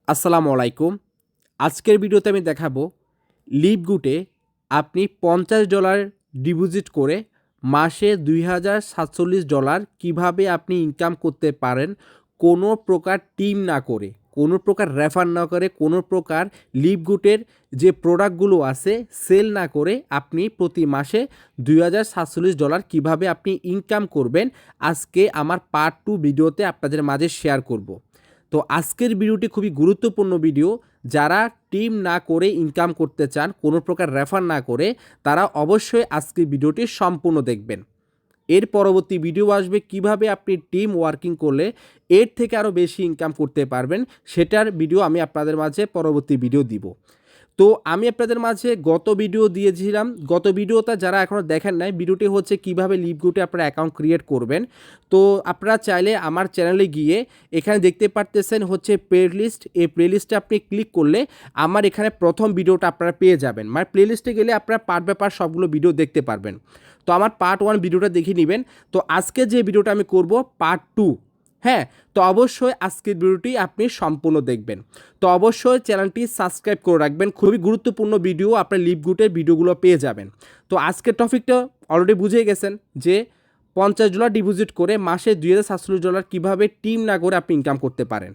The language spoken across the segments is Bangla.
আসসালামু আলাইকুম। আজকের ভিডিওতে আমি দেখাবো লিভগুডে আপনি $50 ডিপোজিট করে মাসে $2047 কিভাবে আপনি ইনকাম করতে পারেন কোনো প্রকার টিম না করে, কোনো প্রকার রেফার না করে, কোনো প্রকার লিভগুডের যে প্রোডাক্টগুলো আছে সেল না করে আপনি প্রতি মাসে $2047 কিভাবে আপনি ইনকাম করবেন আজকে আমার পার্ট 2 ভিডিওতে আপনাদের মাঝে শেয়ার করব। তো আজকের ভিডিওটি খুবই গুরুত্বপূর্ণ ভিডিও। যারা টিম না করে ইনকাম করতে চান, কোনো প্রকার রেফার না করে, তারা অবশ্যই আজকের ভিডিওটি সম্পূর্ণ দেখবেন। এর পরবর্তী ভিডিও আসবে কিভাবে আপনি টিম ওয়ার্কিং করলে এর থেকে আরও বেশি ইনকাম করতে পারবেন, সেটার ভিডিও আমি আপনাদের মাঝে পরবর্তী ভিডিও দিব। তো আমি আপনাদের মাঝে গত ভিডিও দিয়েছিলাম, গত ভিডিওটা যারা এখনও দেখেন নাই, ভিডিওটি হচ্ছে কিভাবে লিভগুডে আপনারা অ্যাকাউন্ট ক্রিয়েট করবেন। তো আপনারা চাইলে আমার চ্যানেলে গিয়ে এখানে দেখতে পারতেছেন হচ্ছে প্লেলিস্ট, এই প্লেলিস্টে আপনি ক্লিক করলে আমার এখানে প্রথম ভিডিওটা আপনারা পেয়ে যাবেন। মানে প্লেলিস্টে গেলে আপনারা পার্ট বাই পার্ট সবগুলো ভিডিও দেখতে পারবেন। তো আমার পার্ট 1 ভিডিওটা দেখে নেবেন। তো আজকে যে ভিডিওটা আমি করব পার্ট 2, হ্যাঁ, তো অবশ্যই আজকের ভিডিওটি আপনি সম্পূর্ণ দেখবেন। তো অবশ্যই চ্যানেলটি সাবস্ক্রাইব করে রাখবেন, খুবই গুরুত্বপূর্ণ ভিডিও, আপনার লিভগুডের ভিডিওগুলো পেয়ে যাবেন। তো আজকের টপিকটা অলরেডি বুঝে গেছেন যে $50 ডিপোজিট করে মাসে $2047 কীভাবে টিম না করে আপনি ইনকাম করতে পারেন।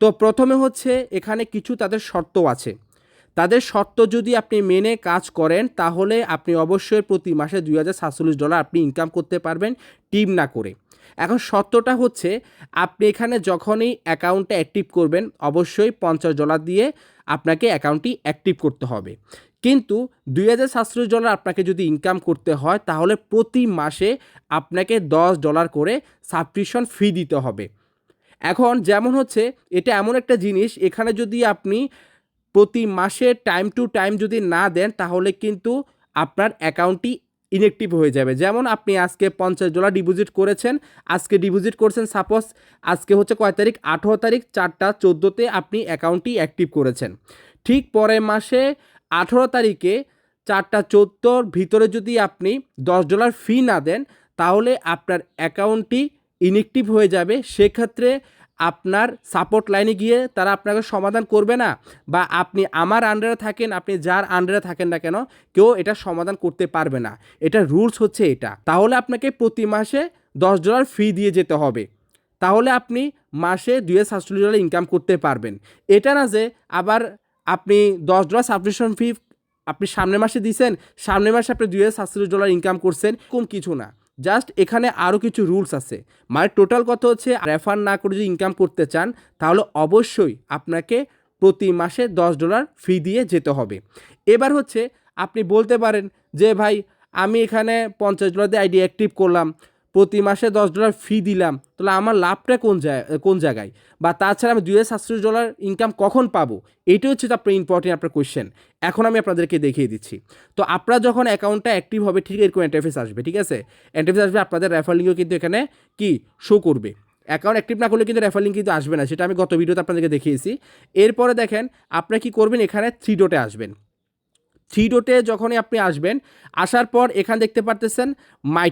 তো প্রথমে হচ্ছে এখানে কিছু তাদের শর্ত আছে। তাদের শর্ত যদি আপনি মেনে কাজ করেন তাহলে আপনি অবশ্যই প্রতি মাসে $2047 আপনি ইনকাম করতে পারবেন টিম না করে। এখন শর্তটা হচ্ছে আপনি এখানে যখনই অ্যাকাউন্টটা অ্যাক্টিভ করবেন অবশ্যই $50 দিয়ে আপনাকে অ্যাকাউন্টটি অ্যাক্টিভ করতে হবে। কিন্তু $2047 আপনাকে যদি ইনকাম করতে হয় তাহলে প্রতি মাসে আপনাকে $10 করে সাবস্ক্রিপশন ফি দিতে হবে। এখন যেমন হচ্ছে এটা এমন একটা জিনিস, এখানে যদি আপনি প্রতি মাসে টাইম টু টাইম যদি না দেন তাহলে কিন্তু আপনার অ্যাকাউন্টটি ইনঅ্যাক্টিভ হয়ে যাবে। যেমন আপনি আজকে $50 ডিপোজিট করেছেন, আজকে ডিপোজিট করছেন, সাপোজ আজকে হচ্ছে কয় তারিখ, 18 তারিখ 4:14 আপনি অ্যাকাউন্টটি অ্যাক্টিভ করেছেন। ঠিক পরের মাসে 18 তারিখে 4:14 ভিতরে যদি আপনি $10 ফি না দেন তাহলে আপনার অ্যাকাউন্টটি ইনঅ্যাক্টিভ হয়ে যাবে। সেক্ষেত্রে আপনার সাপোর্ট লাইনে গিয়ে তারা আপনাকে সমাধান করবে না, বা আপনি আমার আন্ডারে থাকেন, আপনি যার আন্ডারে থাকেন না কেন, কেউ এটা সমাধান করতে পারবে না। এটা রুলস হচ্ছে এটা। তাহলে আপনাকে প্রতি মাসে $10 ফি দিয়ে যেতে হবে, তাহলে আপনি মাসে $2047 ইনকাম করতে পারবেন। এটা না যে আবার আপনি $10 সাবস্ক্রিপশন ফি আপনি সামনের মাসে দিয়েছেন, সামনের মাসে আপনি $2047 ইনকাম করছেন, কম কিছু না। জাস্ট এখানে আরও কিছু রুলস আছে। মানে টোটাল কথা হচ্ছে রেফার না করে যদি ইনকাম করতে চান তাহলে অবশ্যই আপনাকে প্রতি মাসে $10 ফি দিয়ে যেতে হবে। এবার হচ্ছে আপনি বলতে পারেন যে ভাই আমি এখানে $50 দিয়ে আইডি অ্যাক্টিভ করলাম, প্রতি মাসে $10 ফি দিলাম, তাহলে আমার লাভটা কোন জায়গায়, বা তাছাড়া আমি $2047 ইনকাম কখন পাবো, এইটা হচ্ছে তো আপনার ইম্পর্টেন্ট আপনার কোয়েশ্চেন। এখন আমি আপনাদেরকে দেখিয়ে দিচ্ছি। তো আপনারা যখন অ্যাকাউন্টটা অ্যাক্টিভ হবে ঠিক এরকম ইন্টারফেস আসবে, ঠিক আছে, ইন্টারফেস আসবে, আপনাদের রেফার লিঙ্কও কিন্তু এখানে কি শো করবে। অ্যাকাউন্ট অ্যাক্টিভ না করলে কিন্তু রেফার লিঙ্ক কিন্তু আসবে না, সেটা আমি গত ভিডিওতে আপনাদেরকে দেখিয়েছি। এরপরে দেখেন আপনারা কি করবেন, এখানে 3 ডটে আসবেন। 3 ডটে যখনই আপনি আসবেন, আসার পর এখানে দেখতে পারতেছেন মাই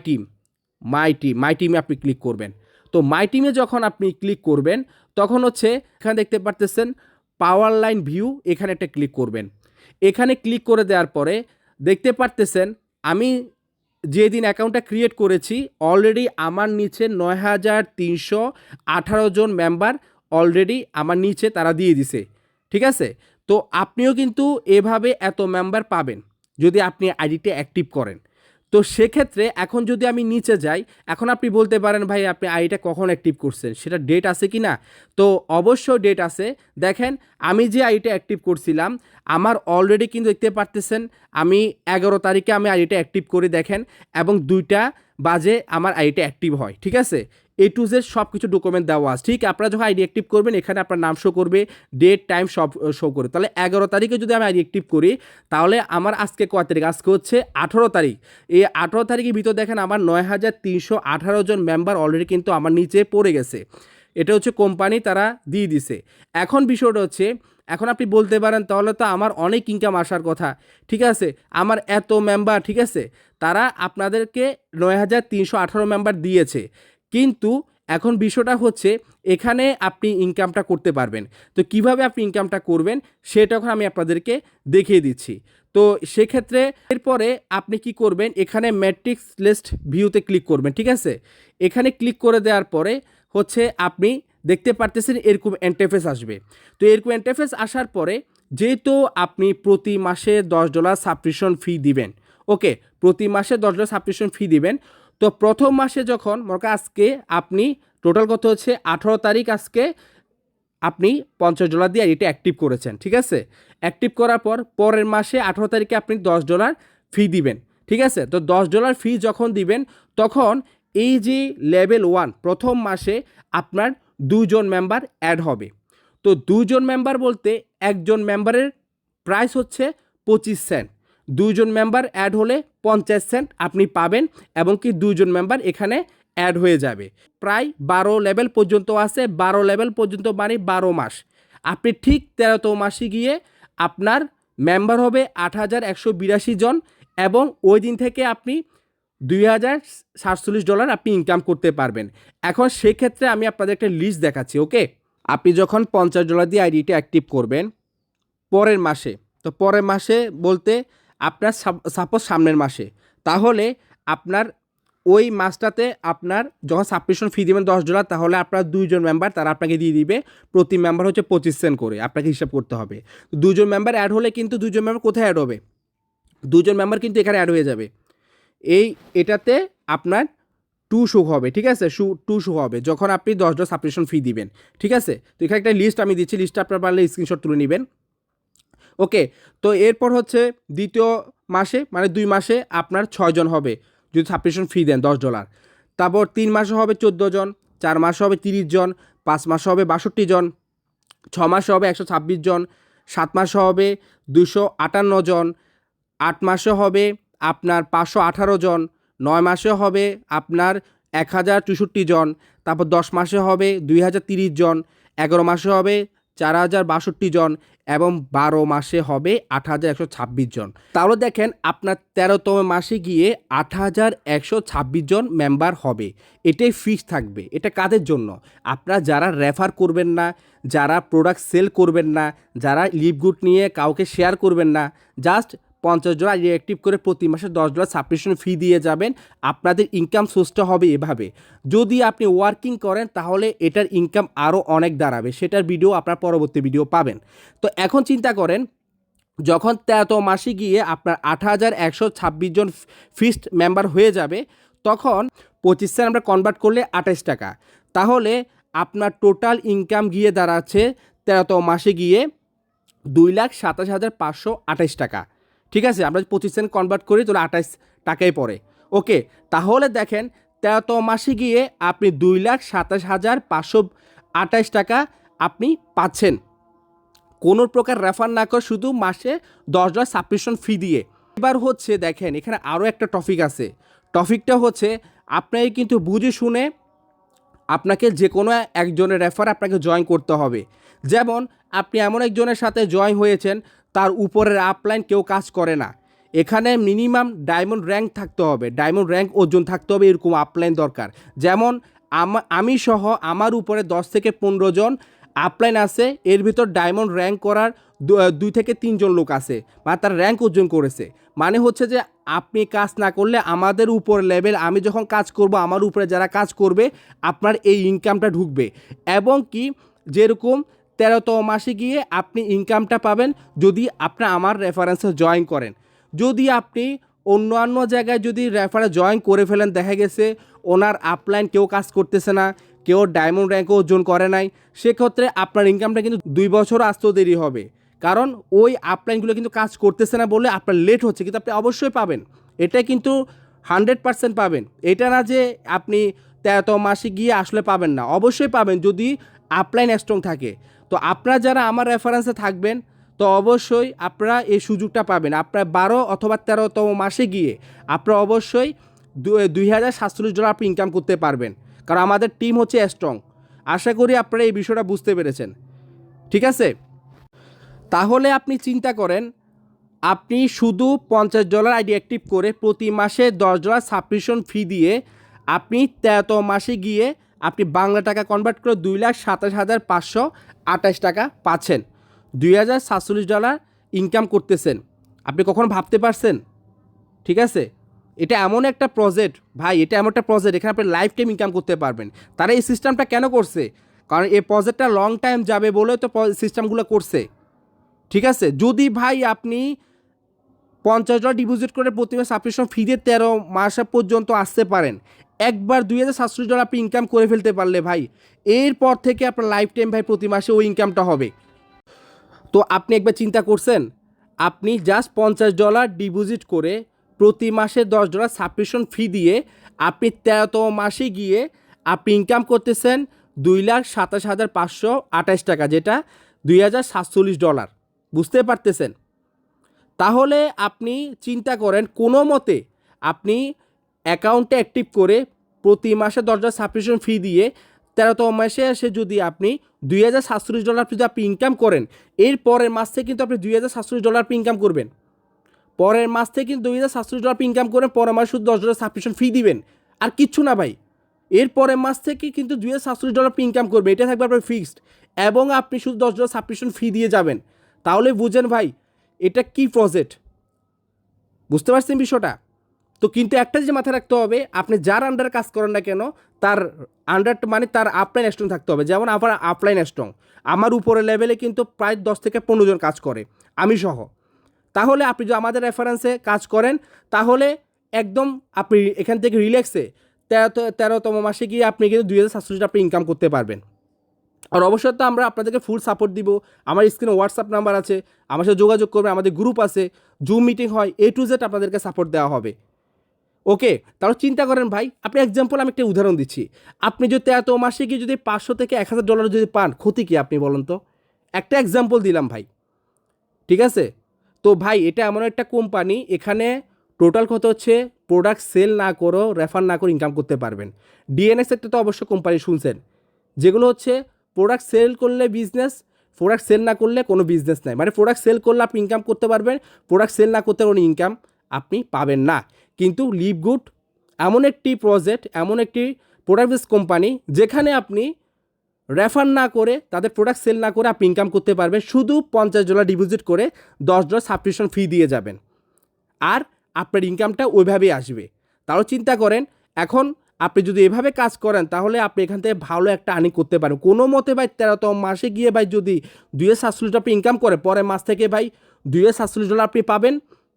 টিমে আপনি ক্লিক করবেন। তো মাই টিমে যখন আপনি ক্লিক করবেন তখন হচ্ছে এখানে দেখতে পারতেছেন পাওয়ার লাইন ভিউ, এখানে একটা ক্লিক করবেন। এখানে ক্লিক করে দেওয়ার পরে দেখতে পারতেছেন আমি যেদিন অ্যাকাউন্টটা ক্রিয়েট করেছি অলরেডি আমার নিচে 9318 জন মেম্বার অলরেডি আমার নিচে তারা দিয়ে দিছে, ঠিক আছে। তো আপনিও কিন্তু এভাবে এত মেম্বার পাবেন যদি আপনি আইডিটা অ্যাক্টিভ করেন। তো সেক্ষেত্রে এখন যদি আমি নিচে যাই, এখন আপনি বলতে পারেন ভাই আপনি আইডিটা কখন অ্যাক্টিভ করছেন, সেটা ডেট আছে কি না? তো অবশ্যই ডেট আছে। দেখেন আমি যে আইডিটা অ্যাক্টিভ করছিলাম আমার অলরেডি কিন্তু দেখতে পারতেছেন আমি 11 তারিখে আমি আইডিটা অ্যাক্টিভ করি, দেখেন, এবং 2টা বাজে আমার আইডিটা অ্যাক্টিভ হয়, ঠিক আছে। A to Z সব কিছু ডকুমেন্ট দেওয়া আছে। ঠিক আপনারা যখন আইডি অ্যাক্টিভ করবেন এখানে আপনার নাম শো করবে, ডেট টাইম সব শো করে। তাহলে 11 তারিখে যদি আমি আইডি অ্যাক্টিভ করি তাহলে আমার আজকে কয় তারিখ, আজকে হচ্ছে 18 তারিখ। এই 18 তারিখের ভিতর দেখেন আমার 9318 জন মেম্বার অলরেডি কিন্তু আমার নিচে পড়ে গেছে। এটা হচ্ছে কোম্পানি তারা দিয়ে দিছে। এখন বিষয়টা হচ্ছে এখন আপনি বলতে পারেন তাহলে তো আমার অনেক ইনকাম আসার কথা, ঠিক আছে, আমার এত মেম্বার, ঠিক আছে, তারা আপনাদেরকে 9318 মেম্বার দিয়েছে, কিন্তু এখন বিষয়টা হচ্ছে এখানে আপনি ইনকামটা করতে পারবেন। তো কিভাবে আপনি ইনকামটা করবেন সেটা এখন আমি আপনাদেরকে দেখিয়ে দিচ্ছি। তো সেক্ষেত্রে এরপরে আপনি কি করবেন, এখানে ম্যাট্রিক্স লিস্ট ভিউতে ক্লিক করবেন, ঠিক আছে। এখানে ক্লিক করে দেওয়ার পরে হচ্ছে আপনি দেখতে পারতেছেন এরকম ইন্টারফেস আসবে। তো এরকম ইন্টারফেস আসার পরে যেহেতু আপনি প্রতি মাসে $10 সাবস্ক্রিপশন ফি দিবেন, ওকে, প্রতি মাসে $10 সাবস্ক্রিপশন ফি দিবেন। তো প্রথম মাসে যখন মনে আজকে আপনি টোটাল কত হচ্ছে 18 তারিখ, আজকে আপনি $50 দিয়ে এটা অ্যাক্টিভ করেছেন, ঠিক আছে। অ্যাক্টিভ করার পর পরের মাসে 18 তারিখে আপনি $10 ফি দিবেন, ঠিক আছে। তো $10 ফি যখন দিবেন তখন এই যে লেভেল 1 প্রথম মাসে আপনার 2 জন মেম্বার অ্যাড হবে। তো 2 জন মেম্বার বলতে একজন মেম্বারের প্রাইস হচ্ছে 25 সেন্ট, 2 জন মেম্বার অ্যাড হলে 50 সেন্ট আপনি পাবেন, এবং কি 2 জন মেম্বার এখানে অ্যাড হয়ে যাবে। প্রায় 12 লেভেল পর্যন্ত আছে, 12 লেভেল পর্যন্ত মানে 12 মাস। আপনি ঠিক 13তম মাসে গিয়ে আপনার মেম্বার হবে 8182 জন, এবং ওই দিন থেকে আপনি $2047 আপনি ইনকাম করতে পারবেন। এখন সেক্ষেত্রে আমি আপনাদের একটা লিস্ট দেখাচ্ছি, ওকে। আপনি যখন $50 দিয়ে আইডিটা অ্যাক্টিভ করবেন পরের মাসে, তো পরের মাসে বলতে আপনার সাপোজ সামনের মাসে, তাহলে আপনার ওই মাসটাতে আপনার যখন সাবস্ক্রিপশন ফি দেবেন $10, তাহলে আপনার 2 জন মেম্বার তারা আপনাকে দিয়ে দিবে, প্রতি মেম্বার হচ্ছে 25 সেন্ট করে আপনাকে হিসাব করতে হবে। 2 জন মেম্বার অ্যাড হলে কিন্তু 2 জন মেম্বার কোথায় অ্যাড হবে, 2 জন মেম্বার কিন্তু এখানে অ্যাড হয়ে যাবে। এটাতে আপনার 2 শো হবে, ঠিক আছে, 2 শো হবে যখন আপনি $10 সাবস্ক্রিপশন ফি দিবেন, ঠিক আছে। তো এখানে একটা লিস্ট আমি দিচ্ছি, লিস্টটা আপনার পারলে স্ক্রিনশট তুলে নেবেন, ওকে। তো এরপর হচ্ছে দ্বিতীয় মাসে মানে 2 মাসে আপনার 6 জন হবে যদি সাবস্ক্রিপশন ফি দেন $10। তারপর 3 মাসে হবে 14 জন, 4 মাসে হবে 30 জন, 5 মাসে হবে 62 জন, 6 মাসে হবে 126 জন, 7 মাসে হবে 258 জন, 8 মাসে হবে আপনার 518 জন, 9 মাসে হবে আপনার 1064 জন, তারপর 10 মাসে হবে 2030 জন, 11 মাসে হবে 4062 জন, এবং 12 মাসে হবে 8126 জন। তাহলে দেখেন আপনার 13তম মাসে গিয়ে 8126 জন মেম্বার হবে। এটাই ফিক্স থাকবে। এটা কাদের জন্য? আপনারা যারা রেফার করবেন না, যারা প্রোডাক্ট সেল করবেন না, যারা লিভগুড নিয়ে কাউকে শেয়ার করবেন না, জাস্ট $50 অ্যাক্টিভ করে প্রতি মাসে $10 সাবস্ক্রিপশন ফি দিয়ে যাবেন, আপনাদের ইনকাম সোর্সটা হবে এভাবে। যদি আপনি ওয়ার্কিং করেন তাহলে এটার ইনকাম আরও অনেক দাঁড়াবে, সেটার ভিডিও আপনার পরবর্তী ভিডিও পাবেন। তো এখন চিন্তা করেন যখন 13তম মাসে গিয়ে আপনার 8126 জন ফিক্সড মেম্বার হয়ে যাবে, তখন 25 সেন্ট আমরা কনভার্ট করলে 28 টাকা, তাহলে আপনার টোটাল ইনকাম গিয়ে দাঁড়াচ্ছে 13তম মাসে গিয়ে 2,27,528 টাকা, ঠিক আছে। আমরা 25 সেন্ট কনভার্ট করি তাহলে 28 টাকায় পড়ে, ওকে। তাহলে দেখেন 13তম মাসে গিয়ে আপনি 2,27,528 টাকা আপনি পাচ্ছেন কোনো প্রকার রেফার না করে, শুধু মাসে $10 সাবস্ক্রিপশন ফি দিয়ে। এবার হচ্ছে দেখেন এখানে আরও একটা টপিক আছে, টপিকটা হচ্ছে আপনাকে কিন্তু বুঝে শুনে আপনাকে যে কোনো একজনের রেফার আপনাকে জয়েন করতে হবে। যেমন আপনি এমন একজনের সাথে জয়েন হয়েছেন তার উপরের আপলাইন কেউ কাজ করে না, এখানে মিনিমাম ডায়মন্ড র্যাঙ্ক থাকতে হবে, ডায়মন্ড র্যাঙ্ক অর্জন থাকতে হবে, এরকম আপলাইন দরকার। যেমন আমি সহ আমার উপরে 10 থেকে 15 জন আপলাইন আছে, এর ভিতর ডায়মন্ড র্যাঙ্ক করার 2 থেকে 3 জন লোক আছে, মানে তার র্যাঙ্ক অর্জন করেছে। মানে হচ্ছে যে আপনি কাজ না করলে আমাদের উপর লেভেল, আমি যখন কাজ করব আমার উপরে যারা কাজ করবে আপনার এই ইনকামটা ঢুকবে, এবং কি যেরকম 13তম মাসে গিয়ে আপনি ইনকামটা পাবেন যদি আপনি আমার রেফারেন্সে জয়েন করেন। যদি আপনি অন্যান্য জায়গায় যদি রেফারে জয়েন করে ফেলেন, দেখা গেছে ওনার আপলাইন কেউ কাজ করতেছে না, কেউ ডায়মন্ড র্যাঙ্কও অর্জন করে নাই, সেক্ষেত্রে আপনার ইনকামটা কিন্তু 2 বছর আসতেও দেরি হবে, কারণ ওই আপলাইনগুলো কিন্তু কাজ করতেছে না বলে আপনার লেট হচ্ছে, কিন্তু আপনি অবশ্যই পাবেন, এটা কিন্তু 100% পাবেন। এটা না যে আপনি 13তম মাসে গিয়ে আসলে পাবেন না, অবশ্যই পাবেন যদি আপলাইন স্ট্রং থাকে। তো আপনারা যারা আমার রেফারেন্সে থাকবেন তো অবশ্যই আপনারা এই সুযোগটা পাবেন। আপনার 12 অথবা 13তম মাসে গিয়ে আপনারা অবশ্যই $2,047 আপনি ইনকাম করতে পারবেন, কারণ আমাদের টিম হচ্ছে স্ট্রং। আশা করি আপনারা এই বিষয়টা বুঝতে পেরেছেন, ঠিক আছে। তাহলে আপনি চিন্তা করেন আপনি শুধু $50 আইডি অ্যাক্টিভ করে প্রতি মাসে $10 সাবস্ক্রিপশন ফি দিয়ে আপনি 13তম মাসে গিয়ে আপনি বাংলা টাকা কনভার্ট করে 2,27,528 টাকা পাচ্ছেন, $2,047 ইনকাম করতেছেন। আপনি কখনো ভাবতে পারছেন? ঠিক আছে, এটা এমন একটা প্রজেক্ট ভাই, এটা এমন একটা প্রজেক্ট এখানে আপনি লাইফ টাইম ইনকাম করতে পারবেন। তারা এই সিস্টেমটা কেন করছে? কারণ এই প্রজেক্টটা লং টাইম যাবে বলে তো সিস্টেমগুলো করছে। ঠিক আছে, যদি ভাই আপনি $50 ডিপোজিট করে প্রতি মাসে সাবস্ক্রিপশন ফি দিয়ে 13 মাস পর্যন্ত আসতে পারেন, একবার $2,047 আপনি ইনকাম করে ফেলতে পারলে ভাই, এরপর থেকে আপনার লাইফ টাইম ভাই প্রতি মাসে ওই ইনকামটা হবে। তো আপনি একবার চিন্তা করছেন, আপনি জাস্ট $50 ডিপোজিট করে প্রতি মাসে $10 সাবস্ক্রিপশন ফি দিয়ে আপনি 13তম মাসে গিয়ে আপনি ইনকাম করতেছেন $2,27,528 টাকা, যেটা $2,047। বুঝতে পারতেছেন? তাহলে আপনি চিন্তা করেন, কোনো মতে আপনি অ্যাকাউন্টে অ্যাক্টিভ করে প্রতি মাসে $10 সাবস্ক্রিপশন ফি দিয়ে 13তম মাসে এসে যদি আপনি $2,047 যদি আপনি ইনকাম করেন, এর পরের মাস থেকে কিন্তু আপনি $2,047 আপনি ইনকাম করবেন। পরের মাস থেকে কিন্তু $2,047 আপনি ইনকাম করেন, পরের মাসে শুধু $10 সাবস্ক্রিপশন ফি দিবেন, আর কিচ্ছু না ভাই। এর পরের মাস থেকে কিন্তু $2,047 আপনি ইনকাম করবেন, এটা থাকবে আপনার ফিক্সড, এবং আপনি শুধু $10 সাবস্ক্রিপশন ফি দিয়ে যাবেন। তাহলে বুঝেন ভাই এটা কি প্রজেক্ট, বুঝতে পারছেন বিষয়টা? তো কিন্তু একটা যে মাথায় রাখতে হবে, আপনি যার আন্ডারে কাজ করেন না কেন, তার আন্ডার মানে তার আপলাইন স্ট্রং থাকতে হবে। যেমন আমার আপলাইন স্ট্রং, আমার উপরের লেভেলে কিন্তু প্রায় 10 থেকে 15 জন কাজ করে, আমি সহ। তাহলে আপনি যদি আমাদের রেফারেন্সে কাজ করেন, তাহলে একদম আপনি এখান থেকে রিল্যাক্সে 13তম মাসে গিয়ে আপনি কিন্তু $2,047 আপনি ইনকাম করতে পারবেন। আর অবশ্যই তো আমরা আপনাদেরকে ফুল সাপোর্ট দিব। আমার স্ক্রিনে হোয়াটসঅ্যাপ নাম্বার আছে, আমার সাথে যোগাযোগ করবে, আমাদের গ্রুপ আছে, জুম মিটিং হয়, A to Z আপনাদেরকে সাপোর্ট দেওয়া হবে। ওকে, তাহলে চিন্তা করেন ভাই, আপনি এক্সাম্পল আমি একটা উদাহরণ দিচ্ছি। আপনি যদি এত মাসে গিয়ে যদি $500 থেকে $1,000 যদি পান, ক্ষতি কি আপনি বলেন তো? একটা এক্সাম্পল দিলাম ভাই, ঠিক আছে? তো ভাই এটা এমন একটা কোম্পানি, এখানে টোটাল কত হচ্ছে, প্রোডাক্ট সেল না করো, রেফার না করে ইনকাম করতে পারবেন। ডিএনএস একটা তো অবশ্য কোম্পানি শুনছেন, যেগুলো হচ্ছে প্রোডাক্ট সেল করলে বিজনেস, প্রোডাক্ট সেল না করলে কোনো বিজনেস নাই। মানে প্রোডাক্ট সেল করলে আপনি ইনকাম করতে পারবেন, প্রোডাক্ট সেল না করতে কোনো ইনকাম আপনি পাবেন না। কিন্তু লিভগুড এমন একটি প্রজেক্ট, এমন একটি প্রোডাক্ট বেস কোম্পানি, যেখানে আপনি রেফার না করে, তাদের প্রোডাক্ট সেল না করে আপনি ইনকাম করতে পারবেন, শুধু $50 ডিপোজিট করে $10 সাবস্ক্রিপশন ফি দিয়ে যাবেন, আর আপনার ইনকামটা ওইভাবেই আসবে। তাহলে চিন্তা করেন, এখন আপনি যদি এভাবে কাজ করেন, তাহলে আপনি এখান থেকে ভালো একটা আর্নিং করতে পারেন। কোনো মতে ভাই 13তম মাসে গিয়ে ভাই যদি $2,047 আপনি ইনকাম করে, পরের মাস থেকে ভাই $2,047 আপনি পাবেন,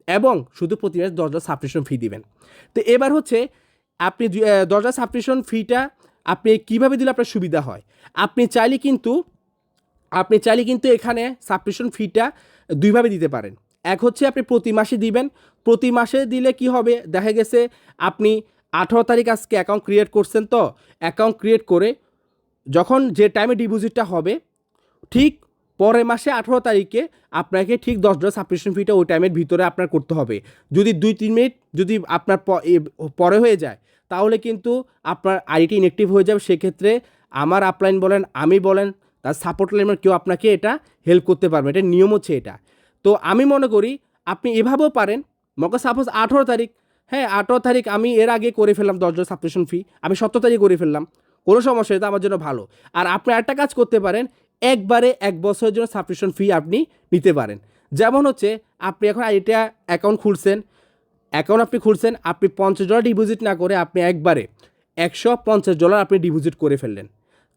এবং শুধু প্রতি মাসে $10 সাবস্ক্রিপশন ফি দিবেন। তো এবার হচ্ছে আপনি $10 সাবস্ক্রিপশন ফিটা আপনি কীভাবে দিলে আপনার সুবিধা হয়। আপনি চাইলে কিন্তু এখানে সাবস্ক্রিপশন ফিটা দুইভাবে দিতে পারেন। এক হচ্ছে আপনি প্রতি মাসে দিবেন, প্রতি মাসে দিলে কি হবে, দেখা গেছে আপনি 18 তারিখ আজকে অ্যাকাউন্ট ক্রিয়েট করছেন, তো অ্যাকাউন্ট ক্রিয়েট করে যখন যে টাইমে ডিপোজিটটা হবে, ঠিক পরের মাসে 18 তারিখে আপনাকে ঠিক $10 সাবস্ক্রিপশন ফিটা ওই টাইমের ভিতরে আপনার করতে হবে। যদি 2-3 মিনিট যদি আপনার পরে হয়ে যায়, তাহলে কিন্তু আপনার আইডিটি ইনঅ্যাক্টিভ হয়ে যাবে। সেক্ষেত্রে আমার আপলাইন বলেন, আমি বলেন, তার সাপোর্ট লাইনের কেউ আপনাকে এটা হেল্প করতে পারবে, এটা নিয়ম হচ্ছে এটা। তো আমি মনে করি আপনি এভাবেও পারেন, মনে সাপোজ 18 তারিখ, হ্যাঁ 18 তারিখ আমি এর আগে করে ফেললাম $10 সাবস্ক্রিপশন ফি, আমি 17 তারিখ করে ফেললাম, কোনো সমস্যা, এটা আমার জন্য ভালো। আর আপনি একটা কাজ করতে পারেন, একবারে 1 বছরের জন্য সাবস্ক্রিপশন ফি আপনি নিতে পারেন। যেমন হচ্ছে আপনি এখন এটা অ্যাকাউন্ট খুলছেন, আপনি $50 ডিপোজিট না করে আপনি একবারে $150 আপনি ডিপোজিট করে ফেললেন,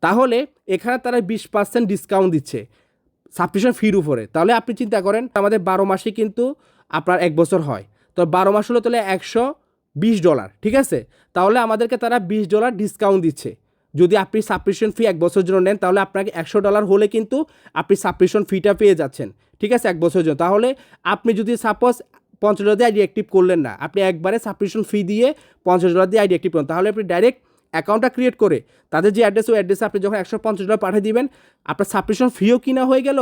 তাহলে এখানে তারা 20% ডিসকাউন্ট দিচ্ছে সাবস্ক্রিপশন ফির উপরে। তাহলে আপনি চিন্তা করেন, আমাদের 12 মাসে কিন্তু আপনার 1 বছর হয়, তো 12 মাস হলো তাহলে $120, ঠিক আছে? তাহলে আমাদেরকে তারা $20 ডিসকাউন্ট দিচ্ছে। যদি আপনি সাবস্ক্রিপশন ফি 1 বছরের জন্য নেন, তাহলে আপনাকে $100 হলে কিন্তু আপনি সাবস্ক্রিপশন ফিটা পেয়ে যাচ্ছেন, ঠিক আছে, 1 বছরের জন্য। তাহলে আপনি যদি সাপোজ $50 দিয়ে আইডি অ্যাক্টিভ করলেন না, আপনি একবারে সাবস্ক্রিপশন ফি দিয়ে $50 দিয়ে আইডি অ্যাক্টিভ করেন, তাহলে আপনি ডাইরেক্ট অ্যাকাউন্টটা ক্রিয়েট করে তাদের যে অ্যাড্রেস, ওই অ্যাড্রেসে আপনি যখন $150 পাঠিয়ে দিবেন, আপনার সাবস্ক্রিপশন ফিও কিনা হয়ে গেল,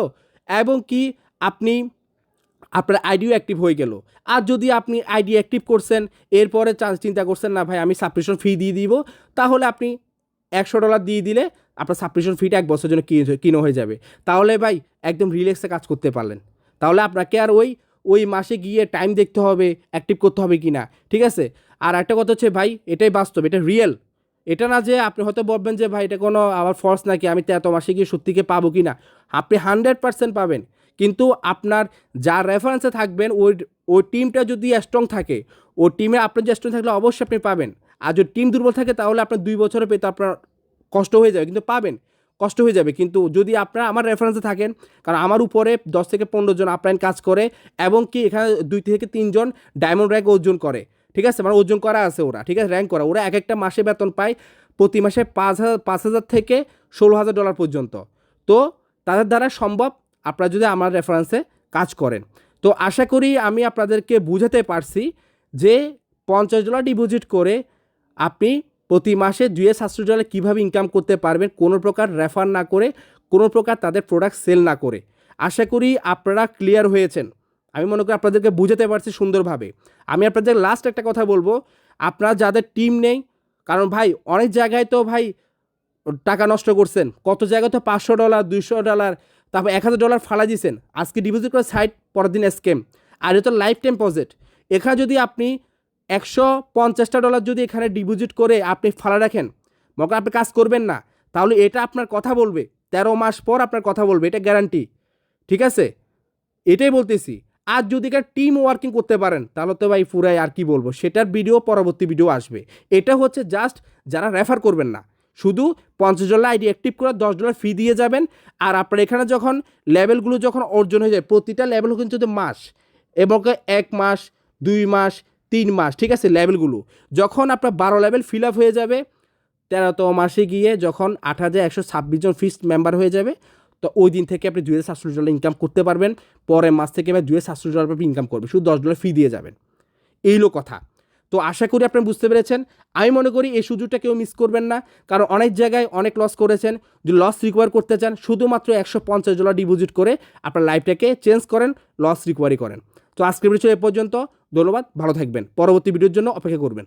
এবং কি আপনি আপনার আইডিও অ্যাক্টিভ হয়ে গেল। আর যদি আপনি আইডি অ্যাক্টিভ করছেন, এরপরে চিন্তা করছেন না ভাই আমি সাবস্ক্রিপশন ফি দিয়ে দিব, তাহলে আপনি $100 দিয়ে দিলে আপনার সাবস্ক্রিপশন ফিটা 1 বছরের জন্য কিনো হয়ে যাবে। তাহলে ভাই একদম রিল্যাক্সে কাজ করতে পারলেন। তাহলে আপনাকে আর ওই মাসে গিয়ে টাইম দেখতে হবে অ্যাক্টিভ করতে হবে কি না, ঠিক আছে? আর একটা কথা হচ্ছে ভাই, এটাই বাস্তব, এটা রিয়েল, এটা না যে আপনি হয়তো বলবেন যে ভাই এটা কোনো আমার ফলস নাকি, আমি 13 মাসে গিয়ে সত্যিকে পাবো কি না। আপনি 100% পাবেন, কিন্তু আপনার যার রেফারেন্সে থাকবেন ওই টিমটা যদি স্ট্রং থাকে, ওই টিমে আপনার যে স্ট্রং থাকলে অবশ্যই আপনি পাবেন। আর যদি টিম দুর্বল থাকে তাহলে আপনার 2 বছরে পেতে আপনার কষ্ট হয়ে যাবে, কিন্তু পাবেন, কষ্ট হয়ে যাবে। কিন্তু যদি আপনারা আমার রেফারেন্সে থাকেন, কারণ আমার উপরে 10 থেকে 15 জন আপলাইন কাজ করে, এবং কি এখানে 2 থেকে 3 জন ডায়মন্ড র্যাঙ্ক অর্জন করে, ঠিক আছে, মানে অর্জন করা আছে ওরা, ঠিক আছে, র্যাঙ্ক করা, ওরা এক একটা মাসে বেতন পায় প্রতি মাসে 5,000 থেকে $16,000 পর্যন্ত। তো তাদের দ্বারা সম্ভব আপনারা যদি আমার রেফারেন্সে কাজ করেন। তো আশা করি আমি আপনাদেরকে বুঝাতে পারছি যে $50 ডিপোজিট করে আপনি প্রতি মাসে $2,700 কীভাবে ইনকাম করতে পারবেন, কোনো প্রকার রেফার না করে, কোনো প্রকার তাদের প্রোডাক্ট সেল না করে। আশা করি আপনারা ক্লিয়ার হয়েছেন। আমি মনে করি আপনাদেরকে বুঝাতে পারছি সুন্দরভাবে। আমি আপনাদের লাস্ট একটা কথা বলবো, আপনারা যাদের টিম নেই, কারণ ভাই অনেক জায়গায় তো ভাই টাকা নষ্ট করছেন, কত জায়গায় তো $500, $200, তারপর $1,000 ফালা দিয়েছেন, আজকে ডিপোজিট করে সাইট, পরের দিন স্ক্যাম। আর এটা তো লাইফ টাইম প্রজেক্ট। এখানে যদি আপনি $150 যদি এখানে ডিপোজিট করে আপনি ফালা রাখেন, মনে আপনি কাজ করবেন না, তাহলে এটা আপনার কথা বলবে 13 মাস পর, আপনার কথা বলবে, এটা গ্যারান্টি, ঠিক আছে, এটাই বলতেছি। আর যদি একটা টিম ওয়ার্কিং করতে পারেন তাহলে তো ভাই পুরাই, আর কি বলবো, সেটার ভিডিও পরবর্তী ভিডিও আসবে। এটা হচ্ছে জাস্ট যারা রেফার করবেন না, শুধু $50 আইডি অ্যাক্টিভ করে $10 ফি দিয়ে যাবেন। আর আপনার এখানে যখন লেভেলগুলো যখন অর্জন হয়ে যায়, প্রতিটা লেভেল কিন্তু মাস, এবং 1 মাস, 2 মাস, 3 মাস, ঠিক আছে, লেভেলগুলো যখন আপনার 12 লেভেল ফিল আপ হয়ে যাবে, 13তম মাসে গিয়ে যখন 8,126 জন ফিক্সড মেম্বার হয়ে যাবে, তো ওই দিন থেকে আপনি $2,700 ইনকাম করতে পারবেন। পরের মাস থেকে এবার $2,700 আপনি ইনকাম করবেন, শুধু $10 ফি দিয়ে যাবেন। এই হলো কথা। তো আশা করি আপনি বুঝতে পেরেছেন। আমি মনে করি এই সুযোগটা কেউ মিস করবেন না, কারণ অনেক জায়গায় অনেক লস করেছেন। যদি লস রিকভার করতে চান, শুধুমাত্র $150 ডিপোজিট করে আপনার লাইফটাকে চেঞ্জ করেন, লস রিকভারি করেন। তো আজকের ভিডিও এ পর্যন্ত। ধন্যবাদ, ভালো থাকবেন। পরবর্তী ভিডিওর জন্য অপেক্ষা করবেন।